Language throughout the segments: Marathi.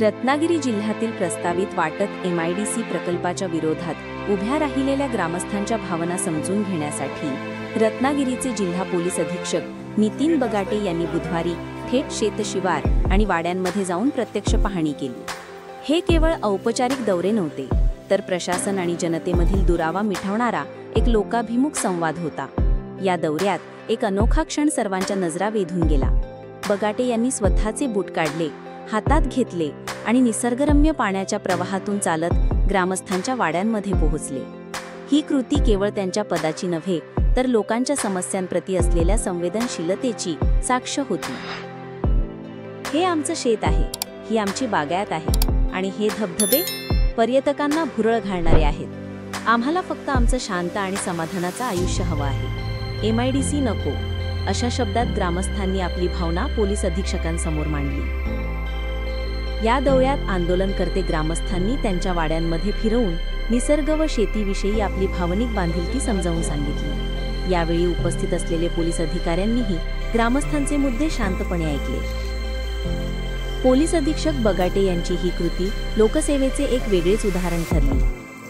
रत्नागिरी जिल्ह्यातील प्रस्तावित वाटत MIDC प्रकल्पाच्या विरोधात उभ्या राहिलेल्या ग्रामस्थांच्या भावना समजून घेण्यासाठी रत्नागिरीचे जिल्हा पोलीस अधीक्षक नितीन बगाटे यांनी बुधवारी थेट शेतशिवार आणि वाड्यांमध्ये जाऊन प्रत्यक्ष पाहणी केली। हे केवळ औपचारिक दौरे नव्हते, तर प्रशासन आणि जनतेमधील दुरावा मिटवणारा एक लोकाभिमुख संवाद होता। या दौऱ्यात एक अनोखा क्षण सर्वांच्या नजरा वेधून गेला। बगाटे यांनी स्वतःचे बूट काढले, हातात घेतले आणि निसर्गरम्य पाण्याच्या प्रवाहातून चालत ग्रामस्थांच्या वाड्यांमध्ये पोहोचले। ही कृती केवळ त्यांच्या पदाची नव्हे, तर लोकांच्या समस्यांप्रती असलेल्या संवेदनशीलतेची साक्ष होती। हे आमचं शेत आहे, ही आमची बागायत आहे आणि हे धबधबे पर्यटकांना भुरळ घालणारे आहेत। आम्हाला फक्त आमचं शांत आणि समाधानाचं आयुष्य हवं आहे। MIDC नको, अशा शब्दात ग्रामस्थांनी आपली भावना पोलीस अधीक्षकांसमोर मांडली। या दौऱ्यात आंदोलनकर्ते ग्रामस्थांनी त्यांच्या वाड्यांमध्ये फिरवून निसर्ग व शेतीविषयी आपली भावनिक बांधिलकी समजावून सांगितली। यावेळी उपस्थित असलेले पोलीस अधिकाऱ्यांनीही ग्रामस्थांचे मुद्दे शांतपणे ऐकले। पोलीस अधीक्षक बगाटे यांची ही कृती लोकसेवेचे एक वेगळेच उदाहरण ठरली।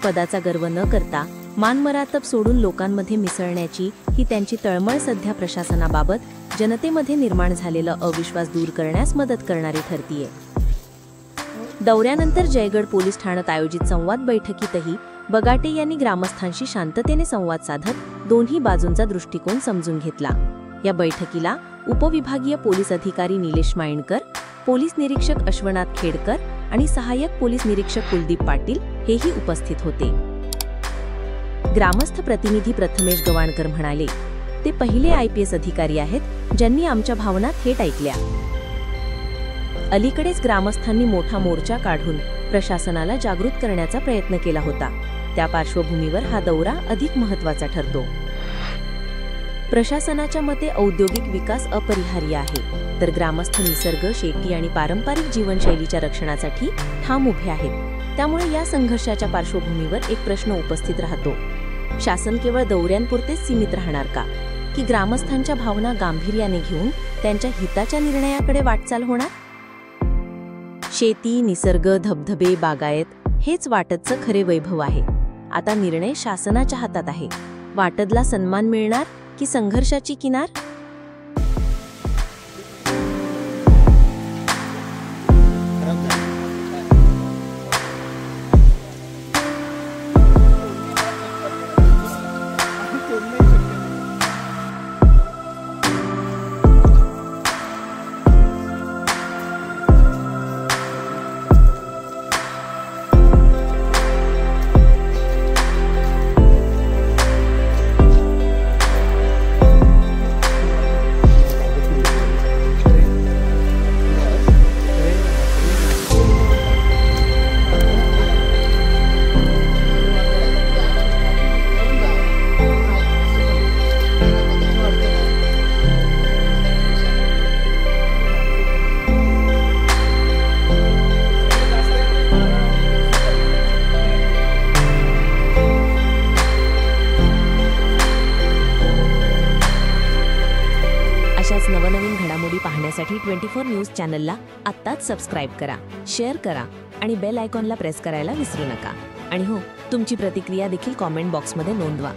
पदाचा गर्व न करता मानमरातब सोडून लोकांमध्ये मिसळण्याची ही त्यांची तळमळ सध्या प्रशासनाबाबत जनतेमध्ये निर्माण झालेला अविश्वास दूर करण्यास मदत करणारी ठरतीये। दौऱ्यानंतर जयगड पोलीस ठाण्यात आयोजित संवाद बैठकीतही बगाटे यांनी ग्रामस्थांशी शांततेने संवाद साधत दोन्ही बाजूंचा दृष्टिकोन समजून घेतला। या बैठकीला उपविभागीय पोलीस अधिकारी निलेश मायणकर, पोलीस निरीक्षक अश्वनाथ खेडकर आणि सहाय्यक पोलीस निरीक्षक कुलदीप पाटील हेही उपस्थित होते। ग्रामस्थ प्रतिनिधी प्रथमेश गवाणकर म्हणाले, ते पहिले IPS अधिकारी आहेत ज्यांनी आमच्या भावना थेट ऐकल्या। अलीकडेच ग्रामस्थांनी मोठा मोर्चा काढून प्रशासनाला जागृत करण्याचा प्रयत्न केला होता। त्या पार्श्वभूमीवर हा दौरा अधिक महत्त्वाचा ठरतो। प्रशासनाच्या मते औद्योगिक विकास अपरिहार्य आहे, तर ग्रामस्थ निसर्ग, शेती आणि पारंपरिक जीवनशैलीच्या रक्षणासाठी ठाम उभे आहेत। त्यामुळे या संघर्षाच्या पार्श्वभूमीवर एक प्रश्न उपस्थित राहतो, शासन केवळ दौऱ्यांपुरतेच सीमित राहणार का, की ग्रामस्थांच्या भावना गांभीर्याने घेऊन त्यांच्या हिताच्या निर्णयाकडे वाटचाल होणार? शेती, निसर्ग, धबधबे, बागायत हेच वाटतचं खरे वैभव आहे। आता निर्णय शासनाच्या हातात आहे। वाटतला सन्मान मिळणार की संघर्षाची किनार? अशाच नवनवीन घडामोडी पाहण्यासाठी 24 न्यूज चॅनलला आत्ताच सबस्क्राईब करा, शेअर करा आणि बेल आयकॉनला प्रेस करायला विसरू नका। आणि हो, तुमची प्रतिक्रिया देखील कॉमेंट बॉक्समध्ये नोंदवा।